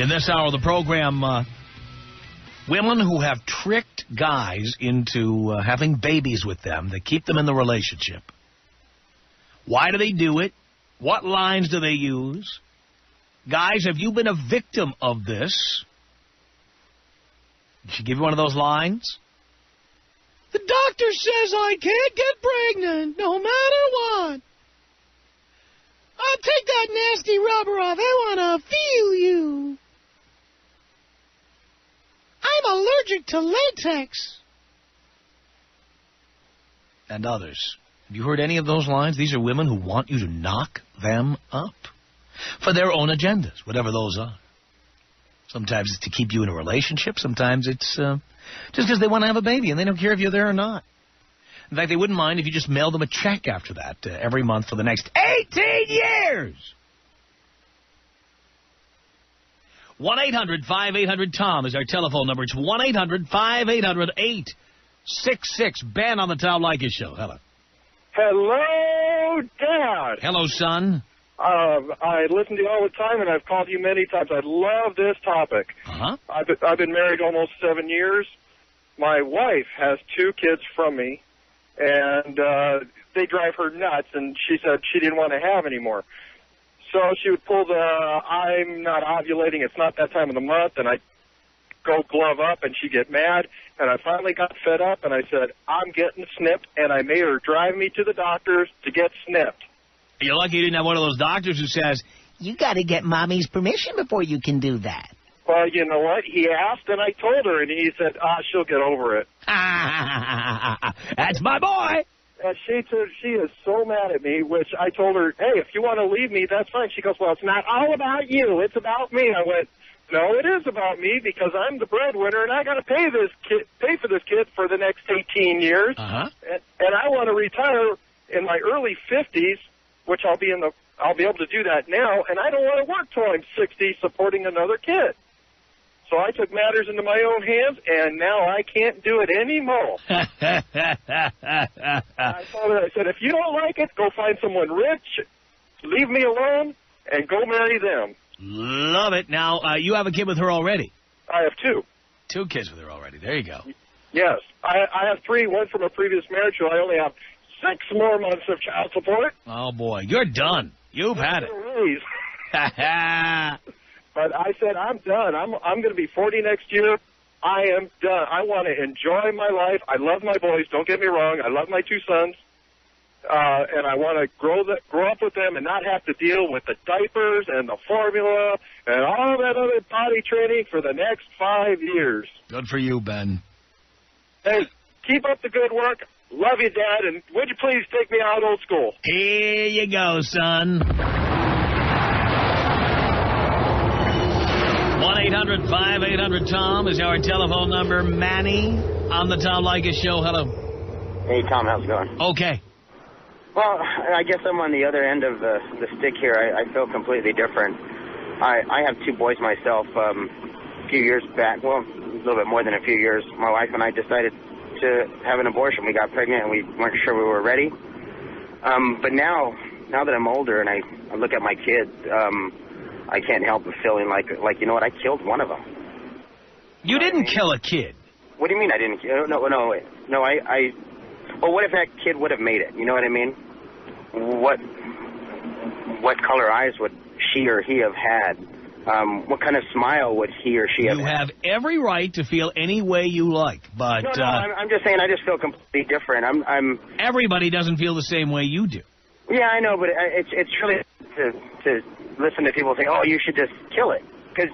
In this hour of the program, women who have tricked guys into having babies with them that keep them in the relationship. Why do they do it? What lines do they use? Guys, have you been a victim of this? Did she give you one of those lines? The doctor says I can't get pregnant no matter what. I'll take that nasty rubber off. I want to feel you. I'm allergic to latex. And others. Have you heard any of those lines? These are women who want you to knock them up for their own agendas, whatever those are. Sometimes it's to keep you in a relationship. Sometimes it's just because they want to have a baby and they don't care if you're there or not. In fact, they wouldn't mind if you just mailed them a check after that every month for the next 18 years. 1-800-5800-TOM is our telephone number. It's 1-800-5800-866. Ben on the Tom Leykis Show. Hello. Hello, Dad. Hello, son. I listen to you all the time, and I've called you many times. I love this topic. Uh-huh. I've been married almost 7 years. My wife has 2 kids from me, and they drive her nuts, and she said she didn't want to have any more. So she would pull the, I'm not ovulating, it's not that time of the month, and I'd go glove up, and she'd get mad, and I finally got fed up, and I said, I'm getting snipped, and I made her drive me to the doctors to get snipped. You're lucky you didn't have one of those doctors who says, you got to get Mommy's permission before you can do that. Well, you know what? He asked, and I told her, and he said, she'll get over it. That's my boy. And she is so mad at me, which I told her, hey, if you want to leave me, that's fine. She goes, well, it's not all about you. It's about me. I went, no, it is about me because I'm the breadwinner, and I got to pay for this kid for the next 18 years. Uh-huh. And I want to retire in my early 50s, which I'll be able to do that now, and I don't want to work till I'm 60 supporting another kid. So I took matters into my own hands, and now I can't do it anymore. I told her, I said, if you don't like it, go find someone rich, leave me alone, and go marry them. Love it. Now, you have a kid with her already. I have 2. 2 kids with her already. There you go. Yes. I have 3, one from a previous marriage, so I only have 6 more months of child support. Oh, boy. You're done. You've had it. But I said, I'm done. I'm going to be 40 next year. I am done. I want to enjoy my life. I love my boys. Don't get me wrong. I love my 2 sons. And I want to grow up with them and not have to deal with the diapers and the formula and all that other potty training for the next 5 years. Good for you, Ben. Hey, keep up the good work. Love you, Dad. And would you please take me out old school? Here you go, son. 1-800-5800-TOM is our telephone number. Manny on the Tom Leykis Show. Hello. Hey, Tom. How's it going? Okay. Well, I guess I'm on the other end of the stick here. I feel completely different. I have 2 boys myself. A few years back, well, a little bit more than a few years, my wife and I decided to have an abortion. We got pregnant, and we weren't sure we were ready. But now that I'm older and I look at my kids, I can't help but feeling like you know what? I killed one of them. You didn't kill a kid. What do you mean I didn't? No. Well, what if that kid would have made it? You know what I mean? What color eyes would she or he have had? What kind of smile would he or she have had? You have every right to feel any way you like, but... No, I'm just saying I just feel completely different. Everybody doesn't feel the same way you do. Yeah, I know, but it's really to listen to people say, oh, you should just kill it.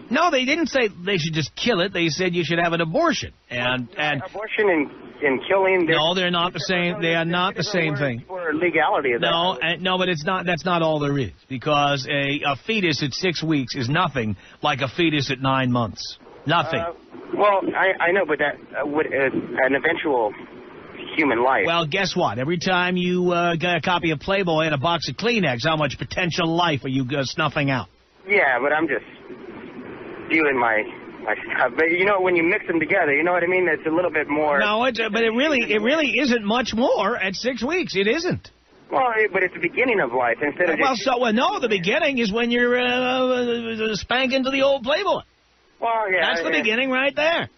No, they didn't say they should just kill it. They said you should have an abortion. And abortion and killing. No, they're not the same. They are not the same thing. For legality of that. No, but it's not. That's not all there is. Because a fetus at 6 weeks is nothing like a fetus at 9 months. Nothing. Well, I know, but that would an eventual human life. Well, guess what? Every time you get a copy of Playboy and a box of Kleenex, how much potential life are you snuffing out? Yeah, but I'm just viewing my stuff. But you know, when you mix them together, you know what I mean? It's a little bit more. No, but it really isn't much more at 6 weeks. It isn't. Well, but it's the beginning of life instead of. The beginning is when you're spanking to the old Playboy. Well, yeah. That's the beginning right there.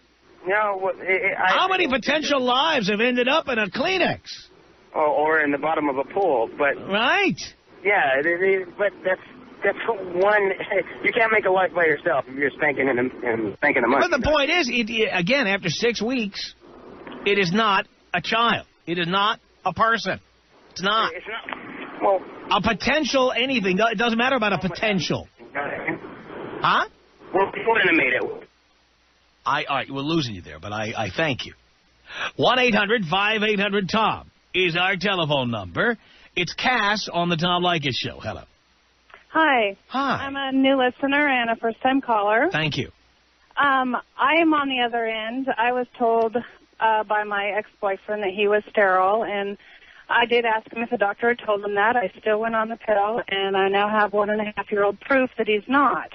No, How many potential lives have ended up in a Kleenex? Or in the bottom of a pool, but... Right. Yeah, but that's one... You can't make a life by yourself if you're spanking and spanking a monkey. But the point is, again, after 6 weeks, it is not a child. It is not a person. It's not. It's not... Well... A potential anything. It doesn't matter about a potential. Huh? Well, we wouldn't have made it. All right, we're losing you there, but I thank you. 1-800-5800-TOM is our telephone number. It's Cass on the Tom Leykis Show. Hello. Hi. Hi. I'm a new listener and a first-time caller. Thank you. I am on the other end. I was told by my ex-boyfriend that he was sterile, and I did ask him if the doctor had told him that. I still went on the pill, and I now have 1.5-year-old proof that he's not.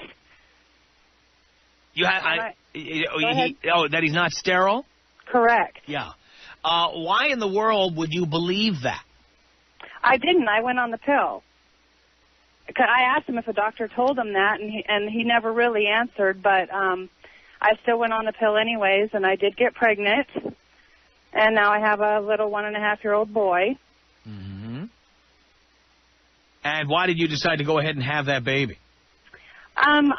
You have that he's not sterile? Correct. Yeah. Why in the world would you believe that? I didn't. I went on the pill. I asked him if the doctor told him that, and he never really answered, but I still went on the pill anyways, and I did get pregnant, and now I have a little 1.5-year-old boy. Mm-hmm. And why did you decide to go ahead and have that baby? I'm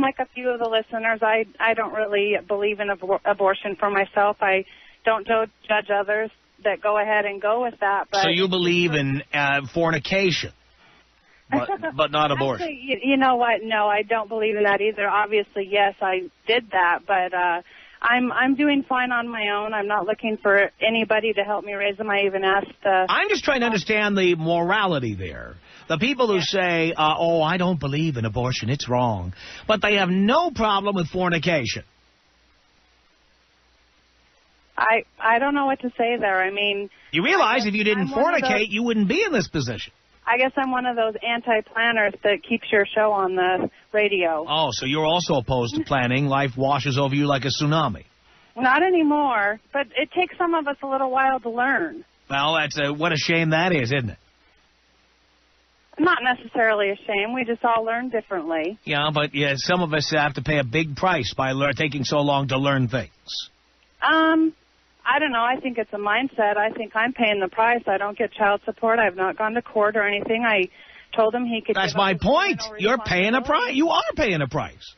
like a few of the listeners. I don't really believe in abortion for myself. I don't judge others that go ahead and go with that. But so you believe in fornication, but not abortion? Actually, you know what? No, I don't believe in that either. Obviously, yes, I did that, but I'm doing fine on my own. I'm not looking for anybody to help me raise them. I even asked... I'm just trying to understand the morality there. The people who say, oh, I don't believe in abortion, it's wrong, but they have no problem with fornication. I don't know what to say there. I mean... You realize if you didn't fornicate, you wouldn't be in this position. I guess I'm one of those anti-planners that keeps your show on the radio. Oh, so you're also opposed to planning. Life washes over you like a tsunami. Not anymore, but it takes some of us a little while to learn. Well, that's what a shame that is, isn't it? Not necessarily a shame. We just all learn differently. Yeah, but some of us have to pay a big price by taking so long to learn things. I don't know. I think it's a mindset. I think I'm paying the price. I don't get child support. I've not gone to court or anything. I told him he could... That's my point. You're paying a price. You are paying a price.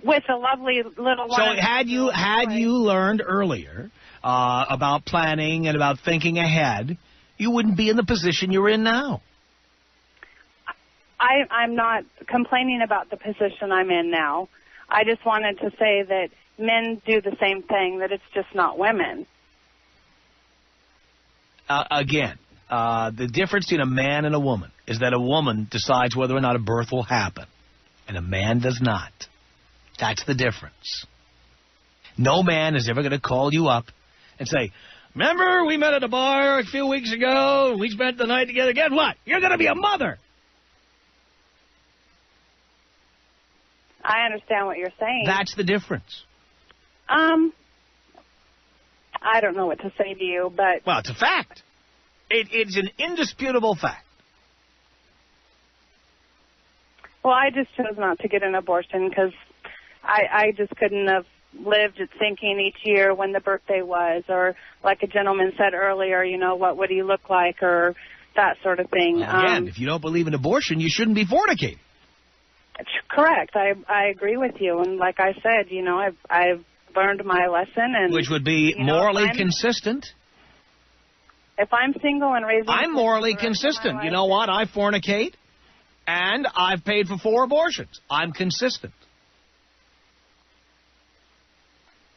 With a lovely little one. So had you learned earlier about planning and about thinking ahead, you wouldn't be in the position you're in now. I'm not complaining about the position I'm in now. I just wanted to say that men do the same thing, that it's just not women. Again, the difference between a man and a woman is that a woman decides whether or not a birth will happen, and a man does not. That's the difference. No man is ever going to call you up and say, remember we met at a bar a few weeks ago, and we spent the night together. Guess what? You're going to be a mother. I understand what you're saying. That's the difference. I don't know what to say to you, but... Well, it's a fact. It's an indisputable fact. Well, I just chose not to get an abortion because I just couldn't have lived thinking each year when the birthday was, or like a gentleman said earlier, you know, what would he look like, or that sort of thing. Well, again, if you don't believe in abortion, you shouldn't be fornicating. Correct. I agree with you. And like I said, you know, I've learned my lesson. And which would be morally consistent. If I'm single and raising... I'm morally consistent. You know what? I fornicate, and I've paid for 4 abortions. I'm consistent.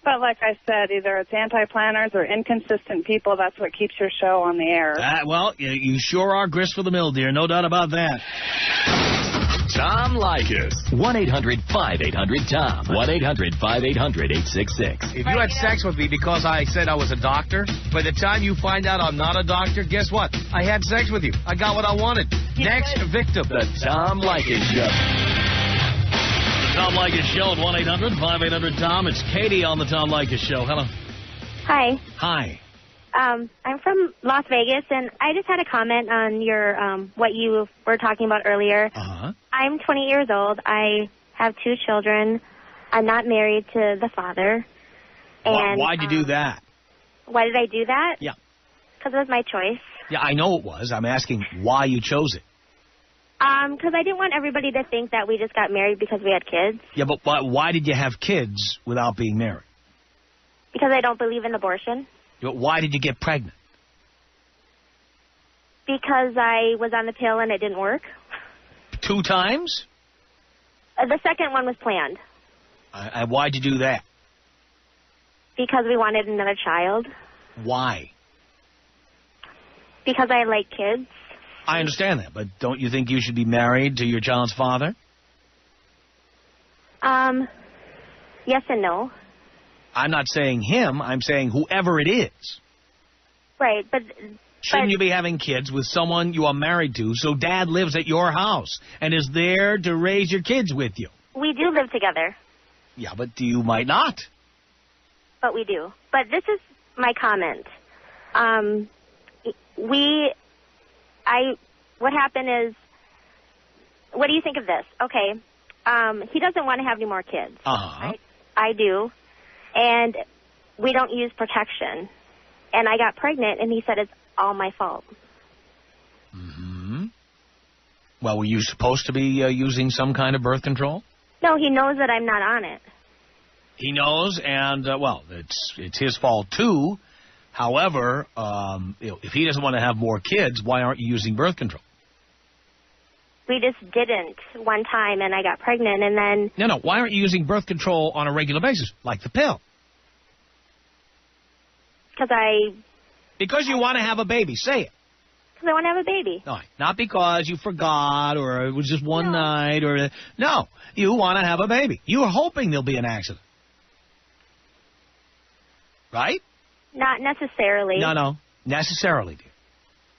But like I said, either it's anti-planners or inconsistent people. That's what keeps your show on the air. Well, you sure are grist for the mill, dear. No doubt about that. Tom Leykis. 1-800-5800-TOM. 1-800-5800-866. If you had sex with me because I said I was a doctor, by the time you find out I'm not a doctor, guess what? I had sex with you. I got what I wanted. Next victim. The Tom Leykis Show. The Tom Leykis Show at 1-800-5800-TOM. It's Katie on the Tom Leykis Show. Hello. Hi. Hi. I'm from Las Vegas, and I just had a comment on your what you were talking about earlier. Uh-huh. I'm 20 years old. I have 2 children. I'm not married to the father. And Why'd you do that? Why did I do that? Yeah. Because it was my choice. Yeah, I know it was. I'm asking why you chose it. Because I didn't want everybody to think that we just got married because we had kids. Yeah, but why did you have kids without being married? Because I don't believe in abortion. Why did you get pregnant? Because I was on the pill and it didn't work. 2 times? The second one was planned. Why'd you do that? Because we wanted another child. Why? Because I like kids. I understand that, but don't you think you should be married to your child's father? Yes and no. I'm not saying him. I'm saying whoever it is. Right, but... Shouldn't you be having kids with someone you are married to so Dad lives at your house and is there to raise your kids with you? We do live together. Yeah, but you might not. But we do. But this is my comment. What happened is, what do you think of this? Okay, he doesn't want to have any more kids. Right? I do. And we don't use protection. And I got pregnant, and he said it's all my fault. Mm-hmm. Well, were you supposed to be using some kind of birth control? No, he knows that I'm not on it. He knows, and, well, it's his fault, too. However, if he doesn't want to have more kids, why aren't you using birth control? We just didn't one time, and I got pregnant, and then... No, why aren't you using birth control on a regular basis, like the pill? Because you want to have a baby. Say it. Because I want to have a baby. No, not because you forgot or it was just one night or... No, you want to have a baby. You're hoping there'll be an accident. Right? Not necessarily. No, necessarily, dear.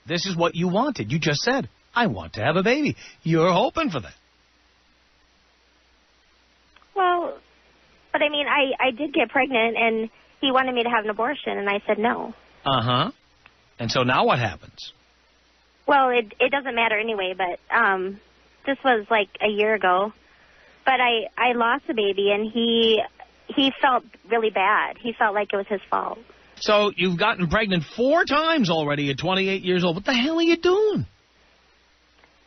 This is what you wanted. You just said, I want to have a baby. You're hoping for that. Well, but I mean, I did get pregnant, and he wanted me to have an abortion, and I said no. Uh-huh. And so now what happens? Well, it doesn't matter anyway, but this was like a year ago. But I lost a baby, and he felt really bad. He felt like it was his fault. So you've gotten pregnant 4 times already at 28 years old. What the hell are you doing?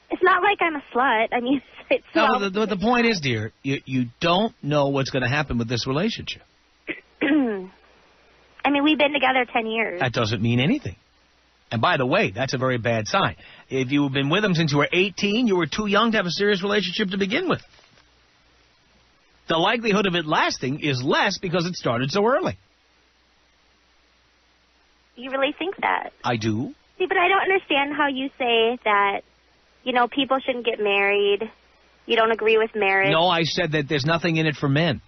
It's not like I'm a slut. I mean, it's no, the point is, dear, you don't know what's going to happen with this relationship. I mean, we've been together 10 years. That doesn't mean anything. And by the way, that's a very bad sign. If you've been with him since you were 18, you were too young to have a serious relationship to begin with. The likelihood of it lasting is less because it started so early. You really think that? I do. See, but I don't understand how you say that, you know, people shouldn't get married. You don't agree with marriage. No, I said that there's nothing in it for men.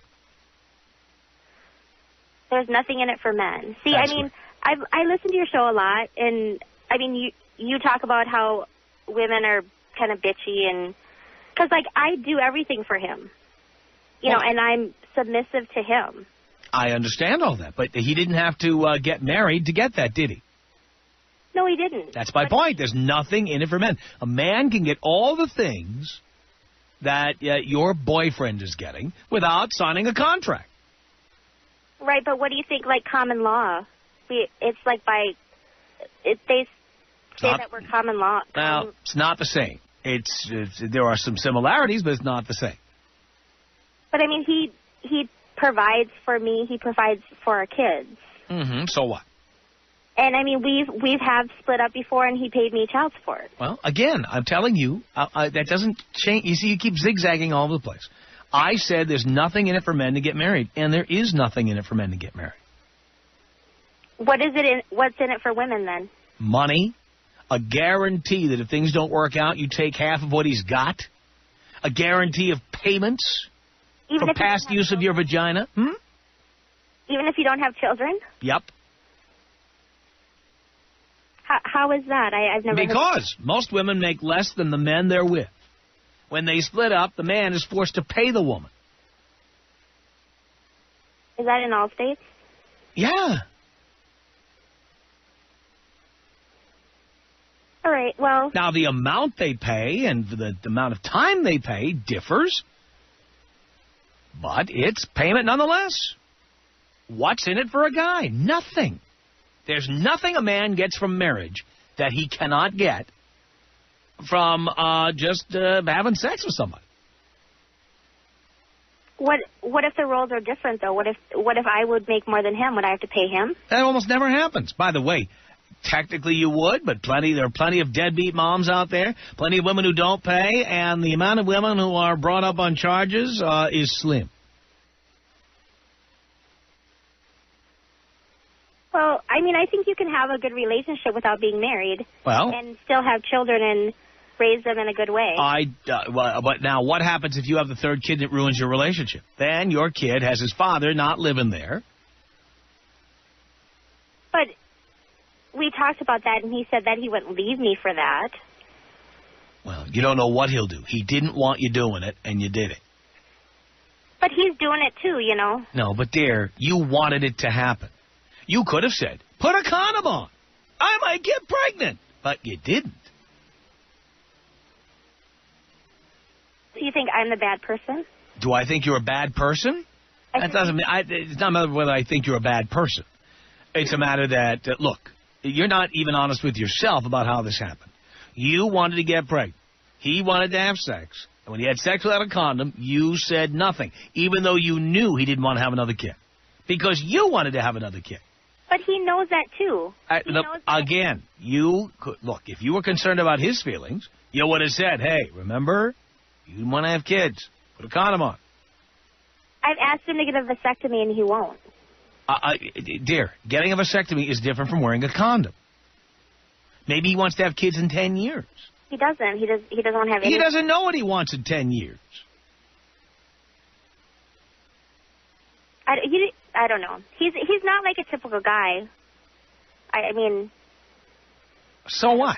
There's nothing in it for men. See, That's I mean, I listen to your show a lot, and, I mean, you talk about how women are kind of bitchy, and, because, like, I do everything for him, you know, and I'm submissive to him. I understand all that, but he didn't have to get married to get that, did he? No, he didn't. That's my point. There's nothing in it for men. A man can get all the things that your boyfriend is getting without signing a contract. Right, but what do you think, like, common law? It's like they say that we're common law. Well, it's not the same. It's there are some similarities, but it's not the same. But, I mean, he provides for me. He provides for our kids. Mm-hmm. So what? And, I mean, we've have split up before, and he paid me child support. Well, again, I'm telling you, that doesn't change. You see, you keep zigzagging all over the place. I said there's nothing in it for men to get married, and there is nothing in it for men to get married. What's in it for women, then? Money, a guarantee that if things don't work out, you take half of what he's got, a guarantee of payments for past use of your vagina. Even if you don't have children? Yep. How is that? I've never Because most women make less than the men they're with. When they split up, the man is forced to pay the woman. Is that in all states? Yeah. All right, well... Now, the amount they pay and the amount of time they pay differs. But it's payment nonetheless. What's in it for a guy? Nothing. There's nothing a man gets from marriage that he cannot get from just having sex with somebody. What if the roles are different, though? What if I would make more than him? Would I have to pay him? That almost never happens. By the way, technically you would, but there are plenty of deadbeat moms out there, plenty of women who don't pay, and the amount of women who are brought up on charges is slim. Well, I mean, I think you can have a good relationship without being married. Well, and still have children and raise them in a good way. But now what happens if you have the third kid that ruins your relationship? Then your kid has his father not living there. But we talked about that, and he said that he wouldn't leave me for that. Well, you don't know what he'll do. He didn't want you doing it, and you did it. But he's doing it too, you know. No, but dear, you wanted it to happen. You could have said, put a condom on. I might get pregnant. But you didn't. Do you think I'm the bad person? Do I think you're a bad person? That doesn't mean it's not a matter of whether I think you're a bad person. It's a matter that, look, you're not even honest with yourself about how this happened. You wanted to get pregnant. He wanted to have sex. And when he had sex without a condom, you said nothing, even though you knew he didn't want to have another kid. Because you wanted to have another kid. But he knows that, too. Again, look, if you were concerned about his feelings, you would have said, hey, remember, you didn't want to have kids. Put a condom on. I've asked him to get a vasectomy, and he won't. Dear, getting a vasectomy is different from wearing a condom. Maybe he wants to have kids in 10 years. He doesn't. He doesn't want to have any. He doesn't know what he wants in 10 years. I don't know. He's not like a typical guy. I mean. So what?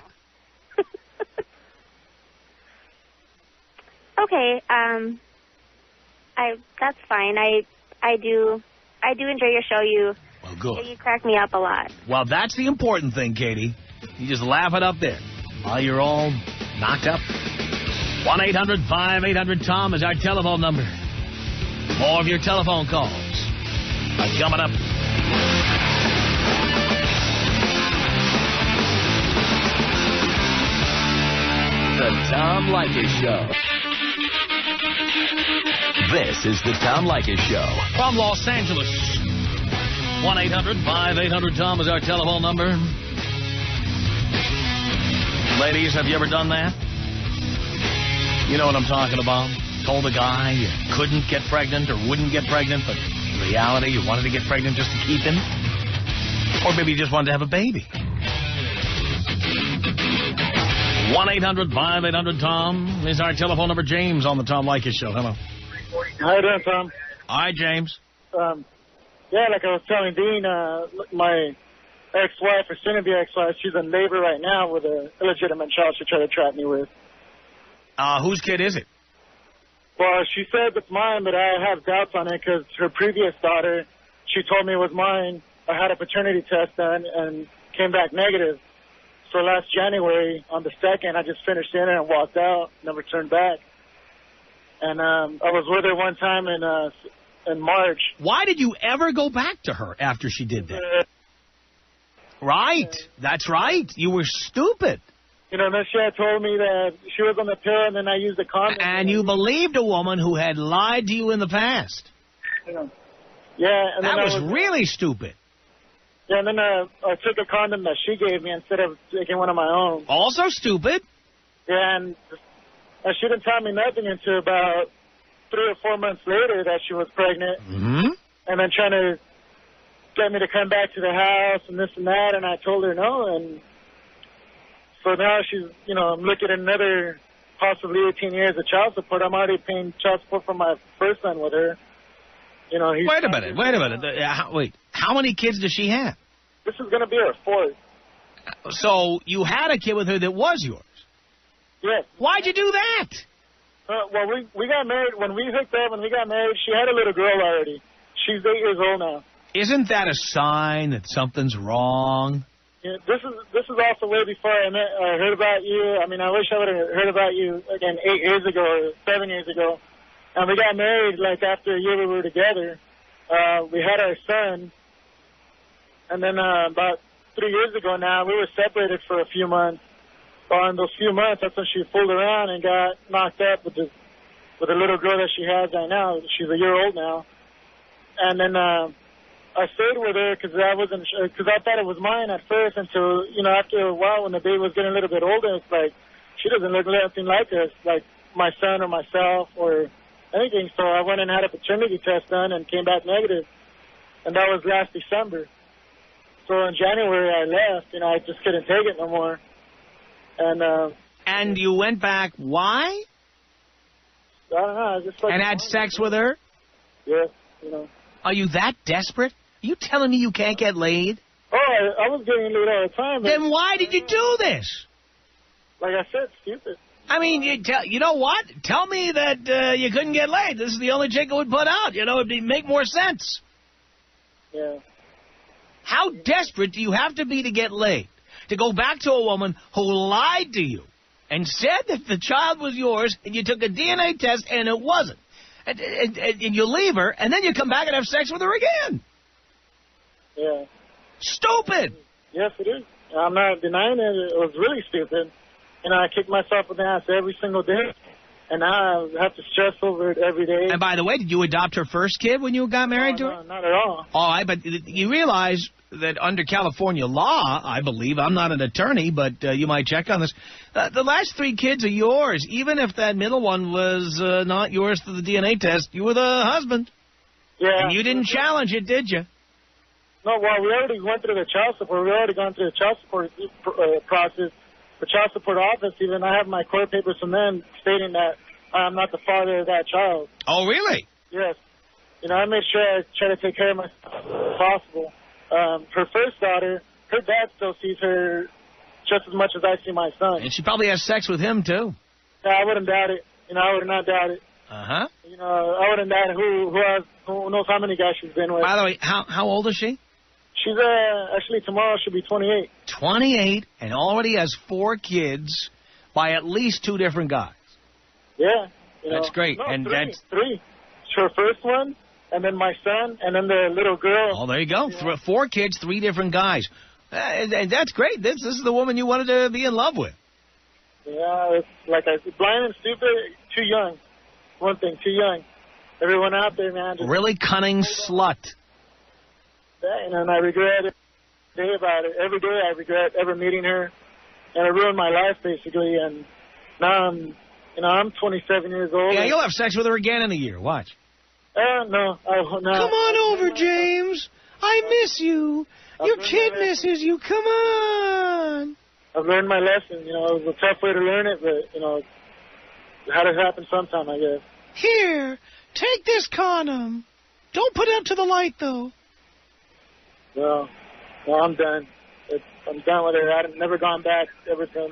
Okay. That's fine. I do enjoy your show. Well, good. You crack me up a lot. Well, that's the important thing, Katie. You just laugh it up there while you're all knocked up. 1-800-5800-TOM is our telephone number. More of your telephone calls are coming up. The Tom Leykis Show. This is the Tom Leykis Show. From Los Angeles. 1-800-5800-TOM is our telephone number. Ladies, have you ever done that? You know what I'm talking about. Told a guy you couldn't get pregnant or wouldn't get pregnant, but in reality you wanted to get pregnant just to keep him. Or maybe you just wanted to have a baby. 1-800-5800-TOM is our telephone number. James on the Tom Leykis Show. Hello. How you doing, Tom? Hi, James. Yeah, like I was telling Dean, my ex-wife, or soon-to-be ex-wife, she's in labor right now with an illegitimate child she tried to trap me with. Whose kid is it? Well, she said it's mine, but I have doubts on it because her previous daughter, she told me it was mine. I had a paternity test done and came back negative. So last January, on the 2nd, I just finished dinner and walked out, never turned back. And I was with her one time in March. Why did you ever go back to her after she did that? Right. That's right. You were stupid. You know, then she had told me that she was on the pill, and then I used the condom. And you believed a woman who had lied to you in the past. Yeah. And that was really stupid. Yeah, and then I took a condom that she gave me instead of taking one of my own. Also stupid. Yeah, and she didn't tell me nothing until about 3 or 4 months later that she was pregnant. Mm-hmm. And then trying to get me to come back to the house and this and that, and I told her no, and so now she's, I'm looking at another possibly 18 years of child support. I'm already paying child support for my first son with her. Wait a minute. Wait. How many kids does she have? This is going to be her 4th. So you had a kid with her that was yours? Yes. Why'd you do that? Well, we got married. When we hooked up, when we got married, she had a little girl already. She's 8 years old now. Isn't that a sign that something's wrong? Yeah, this is also way before I heard about you. I mean, I wish I would have heard about you again 8 years ago or 7 years ago. And we got married, like, after a year we were together. We had our son. And then about 3 years ago now, we were separated for a few months. But in those few months, that's when she fooled around and got knocked up with the little girl that she has right now. She's a year old now. And then I stayed with her because I thought it was mine at first until, after a while when the baby was getting a little bit older, it's like, she doesn't look anything like us, like my son or myself or anything. So I went and had a paternity test done and came back negative. And that was last December. So in January I left, I just couldn't take it no more. And you went back, why? I don't know. I just and had sex with her? Yeah, Are you that desperate? Are you telling me you can't get laid? Oh, I was getting laid all the time. Then why did you do this? Like I said, stupid. I mean, you know what? Tell me that you couldn't get laid. This is the only chick it would put out. It'd make more sense. Yeah. How desperate do you have to be to get laid? To go back to a woman who lied to you and said that the child was yours and you took a DNA test and it wasn't. And you leave her and then you come back and have sex with her again. Yeah. Stupid. Yes, it is. I'm not denying it. It was really stupid. I kick myself in the ass every single day. And now I have to stress over it every day. And by the way, did you adopt her first kid when you got married to her? No, not at all. All right, but you realize that under California law, I believe, I'm not an attorney, but you might check on this, the last 3 kids are yours. Even if that middle one was not yours for the DNA test, you were the husband. Yeah. And you didn't challenge it, did you? No, well, we already went through the child support. We already gone through the child support process. The child support office, even I have my court papers from them stating that I'm not the father of that child. Oh, really? Yes. I made sure I try to take care of myself as possible. Her first daughter, her dad still sees her just as much as I see my son. And she probably has sex with him, too. Yeah, I wouldn't doubt it. I would not doubt it. Uh-huh. I wouldn't doubt who knows how many guys she's been with. By the way, how old is she? She's, actually, tomorrow she'll be 28. 28, and already has 4 kids by at least 2 different guys. Yeah. That's great. No, and 3. that's 3. It's her first one, and then my son, and then the little girl. Oh, there you go. Yeah. 4 kids, 3 different guys. And that's great. This is the woman you wanted to be in love with. Yeah, it's like blind and stupid, too young. One thing, too young. Everyone out there, man. Really cunning slut. Yeah, and I regret it about it. Every day I regret ever meeting her. And it ruined my life, basically. And now I'm 27 years old. Yeah, you'll have sex with her again in a year. Watch. No. Come on over, James. I miss you. Your kid misses you. Come on. I've learned my lesson. It was a tough way to learn it, but, it had to happen sometime, I guess. Here, take this condom. Don't put it up to the light, though. No, I'm done. I'm done with it. I've never gone back ever since.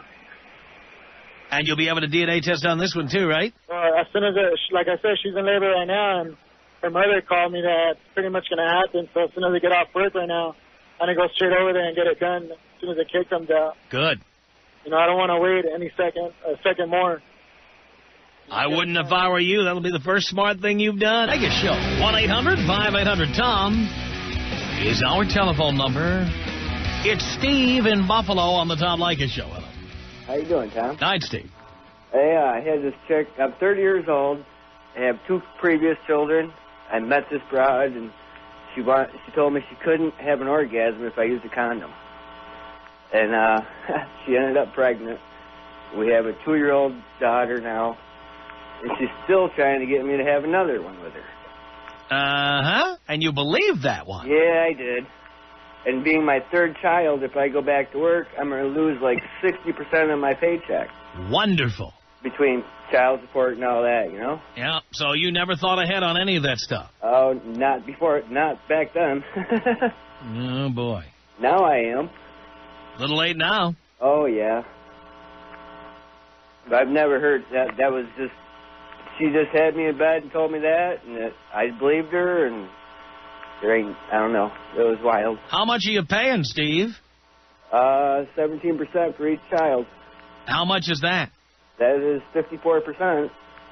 And you'll be able to DNA test on this one, too, right? As soon as, like I said, she's in labor right now, and her mother called me that it's pretty much going to happen. So as soon as I get off work right now, I'm going to go straight over there and get it done as soon as the kid comes out. Good. I don't want to wait a second more. I wouldn't if I were you. That'll be the first smart thing you've done. Take a show. 1-800-5800-TOM is our telephone number. It's Steve in Buffalo on the Tom Leykis Show. Hello. How you doing, Tom? Night, Steve. Hey, I had this chick. I'm 30 years old. I have 2 previous children. I met this broad, and she told me she couldn't have an orgasm if I used a condom. And she ended up pregnant. We have a 2-year-old daughter now, and she's still trying to get me to have another one with her. Uh-huh. And you believe that one? Yeah, I did. And being my 3rd child, if I go back to work, I'm going to lose like 60% of my paycheck. Wonderful. Between child support and all that, Yeah, so you never thought ahead on any of that stuff? Oh, not back then. Oh, boy. Now I am. A little late now. Oh, yeah. But I've never heard that. That was just, she just had me in bed and told me that, and I believed her, and I don't know. It was wild. How much are you paying, Steve? 17% for each child. How much is that? That is 54%.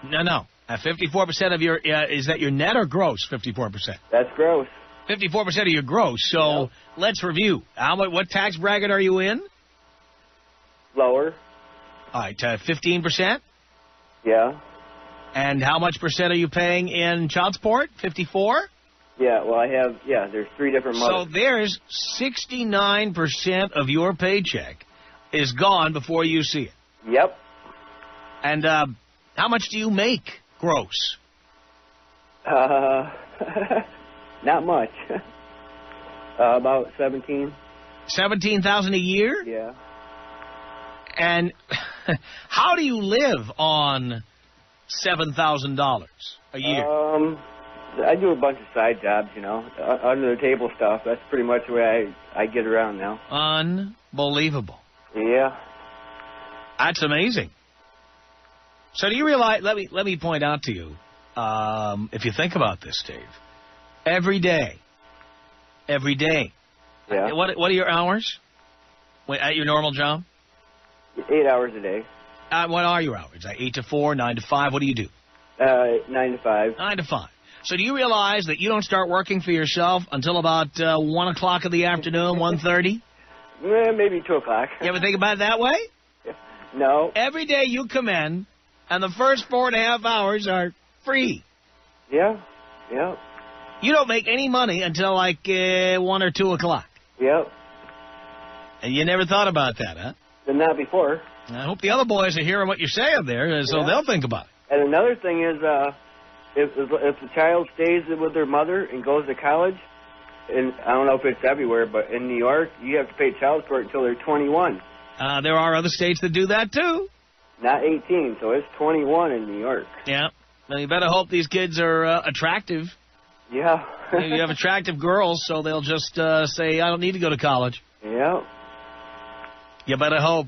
No. At 54% of your, is that your net or gross, 54%? That's gross. 54% of your gross. So let's review. What tax bracket are you in? Lower. All right, 15%? Yeah. And how much percent are you paying in child support? 54? Yeah, well, there's 3 different mothers. So there's 69% of your paycheck is gone before you see it. Yep. And how much do you make gross? Not much. About 17. 17,000 a year? Yeah. And how do you live on $7,000 a year? I do a bunch of side jobs, under the table stuff. That's pretty much the way I get around now. Unbelievable. Yeah. That's amazing. So do you realize, let me point out to you, if you think about this, Dave, every day. Yeah. What are your hours at your normal job? 8 hours a day. What are your hours? 8 to 4, 9 to 5? What do you do? 9 to 5. 9 to 5. So do you realize that you don't start working for yourself until about 1 o'clock in the afternoon, 1:30? Maybe 2 o'clock. You ever think about it that way? No. Every day you come in, and the first 4.5 hours are free. Yeah. You don't make any money until like 1 or 2 o'clock. Yep. And you never thought about that, huh? Not before. I hope the other boys are hearing what you're saying there, so they'll think about it. And another thing is, if the child stays with their mother and goes to college, and I don't know if it's everywhere, but in New York, you have to pay child support until they're 21. There are other states that do that, too. Not 18, so it's 21 in New York. Yeah. Well, you better hope these kids are attractive. Yeah. You have attractive girls, so they'll just say, I don't need to go to college. Yeah. You better hope.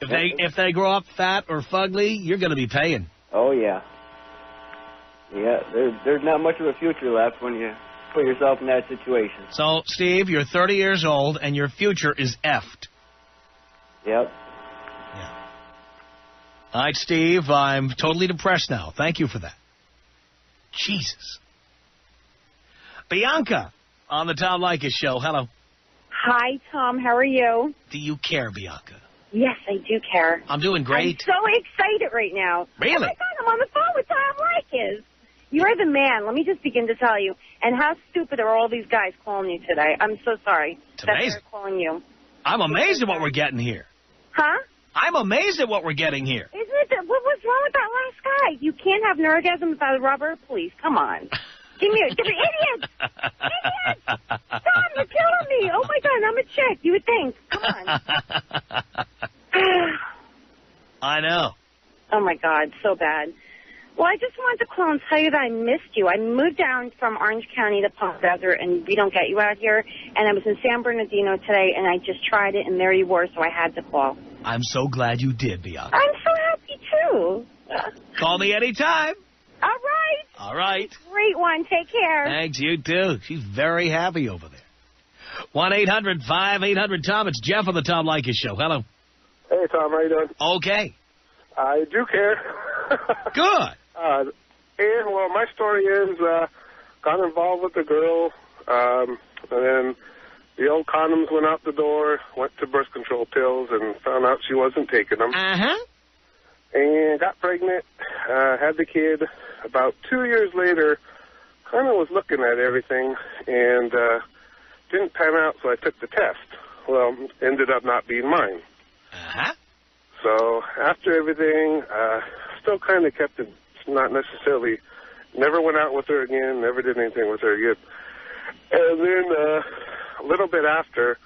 If they grow up fat or fugly, you're going to be paying. Oh, yeah. Yeah, there's not much of a future left when you put yourself in that situation. So, Steve, you're 30 years old, and your future is effed. Yep. Yeah. All right, Steve, I'm totally depressed now. Thank you for that. Jesus. Bianca on the Tom Leykis Show. Hello. Hi, Tom. How are you? Do you care, Bianca? Yes, I do care. I'm doing great. I'm so excited right now. Really? Oh, my God, I'm on the phone with Tom Leykis. You're the man. Let me just begin to tell you. And how stupid are all these guys calling you today? I'm so sorry that they're calling you. I'm amazed at what we're getting here. Huh? I'm amazed at what we're getting here. Isn't it? What was wrong with that last guy? You can't have an orgasm without a rubber? Please, come on. Give me idiot! Idiot! Tom, you're killing me! Oh, my God, I'm a chick. You would think. Come on. I know. Oh, my God, so bad. Well, I just wanted to call and tell you that I missed you. I moved down from Orange County to Palm Desert, and we don't get you out here. And I was in San Bernardino today, and I just tried it, and there you were, so I had to call. I'm so glad you did, Bianca. I'm so happy, too. Call me anytime. All right. All right. Great one. Take care. Thanks, you too. She's very happy over there. 1-800-5800-TOM. It's Jeff on the Tom Leykis Show. Hello. Hey, Tom. How you doing? Okay. I do care. Good. And, well, my story is got involved with a girl, and then the old condoms went out the door, went to birth control pills, and found out she wasn't taking them. Uh-huh. And got pregnant, had the kid. About 2 years later, kind of was looking at everything, and didn't pan out, so I took the test. Well, ended up not being mine. Uh-huh. So after everything, still kind of kept it, not necessarily, never went out with her again, never did anything with her again. And then a little bit after,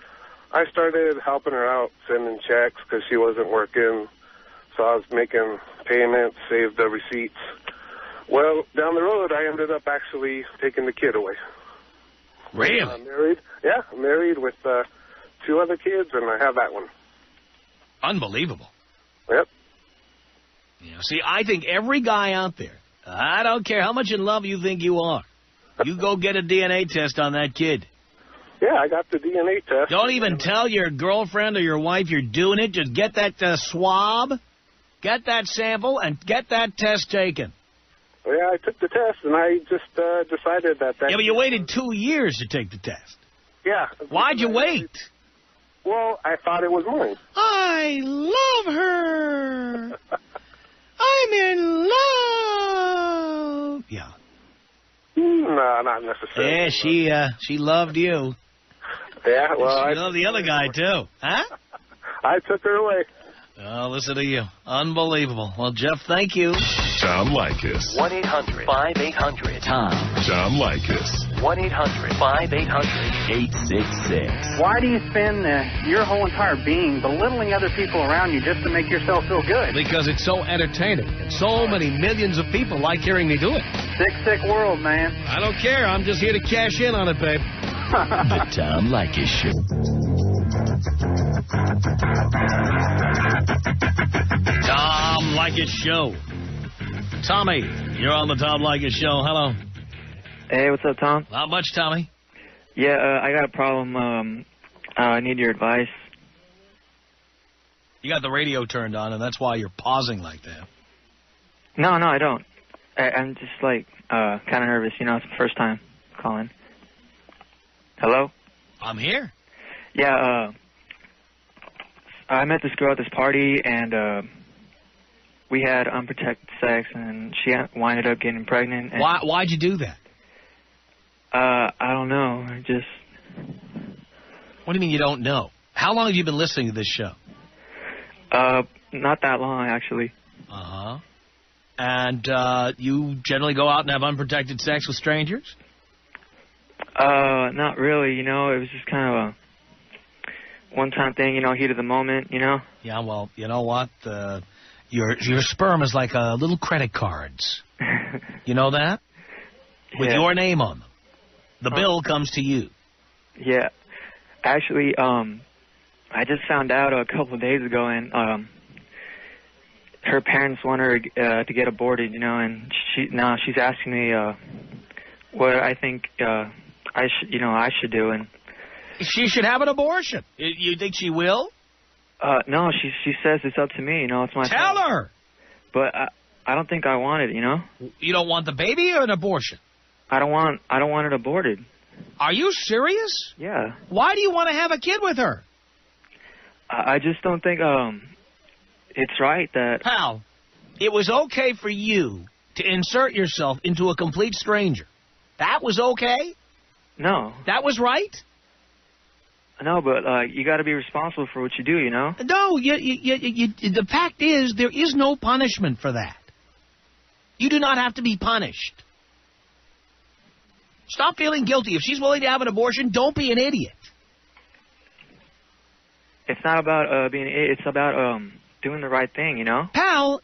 I started helping her out, sending checks because she wasn't working. So I was making payments, saved the receipts. Well, down the road, I ended up actually taking the kid away. Really? I'm married. Yeah, I'm married with 2 other kids, and I have that one. Unbelievable. Yep. Yeah, see, I think every guy out there, I don't care how much in love you think you are, you go get a DNA test on that kid. Yeah, I got the DNA test. Don't even tell your girlfriend or your wife you're doing it. Just get that swab, get that sample, and get that test taken. Yeah, I took the test, and I just decided that... Yeah, but you waited 2 years to take the test. Yeah. Why'd you wait? Well, I thought it was mine. I love her. I'm in love. Yeah. No, not necessarily. Yeah, she loved you. Yeah, well, she loved the other guy, too. Huh? I took her away. Oh, listen to you. Unbelievable. Well, Jeff, thank you. Tom Leykis. 1-800-5800-TOM. Tom Leykis. 1-800-5800-866. Why do you spend your whole entire being belittling other people around you just to make yourself feel good? Because it's so entertaining, and so many millions of people like hearing me do it. Sick world, man. I don't care. I'm just here to cash in on it, babe. The Tom Leykis Show. Tom Leykis Show. Tommy, you're on the Tom Leykis Show. Hello. Hey, what's up, Tom? Not much, Tommy. Yeah, I got a problem. I need your advice. You got the radio turned on, and that's why you're pausing like that. No, I don't. I'm just, like, kind of nervous. You know, it's the first time calling. Hello? I'm here. Yeah, I met this girl at this party, and we had unprotected sex, and she winded up getting pregnant. And Why'd you do that? I don't know. What do you mean you don't know? How long have you been listening to this show? Not that long, actually. Uh-huh. And you generally go out and have unprotected sex with strangers? Not really, you know. It was just kind of a one-time thing, you know, heat of the moment, you know? Yeah, well, you know what? Your sperm is like little credit cards. You know that? With your name on them. The bill comes to you. Yeah. Actually, I just found out a couple of days ago, and her parents want her to get aborted, you know, and she's asking me what I think I should do, and she should have an abortion. You think she will? No, she says it's up to me, you know, it's my Tell fault. her. But I don't think I want it, you know? You don't want the baby or an abortion? I don't want it aborted. Are you serious? Yeah. Why do you want to have a kid with her? I just don't think it's right that... Pal, it was okay for you to insert yourself into a complete stranger. That was okay? No. That was right? No, but you got to be responsible for what you do, you know? No, the fact is there is no punishment for that. You do not have to be punished. Stop feeling guilty. If she's willing to have an abortion, don't be an idiot. It's not about being... It's about doing the right thing, you know? Pal,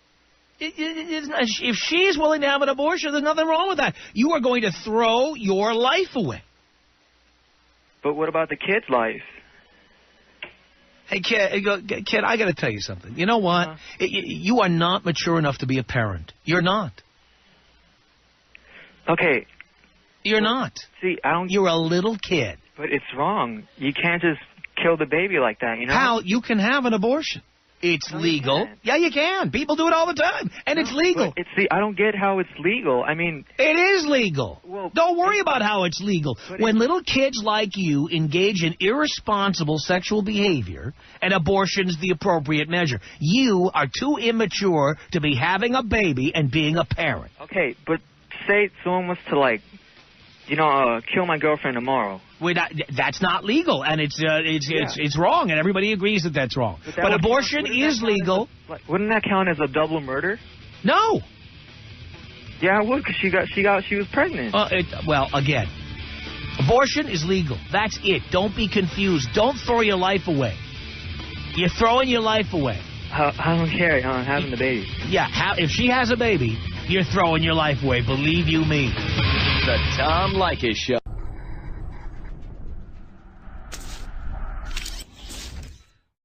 if she's willing to have an abortion, there's nothing wrong with that. You are going to throw your life away. But what about the kid's life? Hey, kid, I got to tell you something. You know what? You are not mature enough to be a parent. You're not. Okay. You're not. See, I don't... You're a little kid. But it's wrong. You can't just kill the baby like that, you know? Pal, you can have an abortion. It's legal. Yeah, you can. People do it all the time, and it's legal. I don't get how it's legal. I mean... It is legal. Well, don't worry about how it's legal. When little kids like you engage in irresponsible sexual behavior, an abortion is the appropriate measure. You are too immature to be having a baby and being a parent. Okay, but say someone was to, like, you know, kill my girlfriend tomorrow. That's not legal, and it's wrong, and everybody agrees that that's wrong. But abortion is legal. Wouldn't that count as a double murder? No. Yeah, it would, because she was pregnant. Well, again, abortion is legal. That's it. Don't be confused. Don't throw your life away. You're throwing your life away. I don't care. I'm having the baby. Yeah, if she has a baby, you're throwing your life away. Believe you me. The Tom Leykis Show.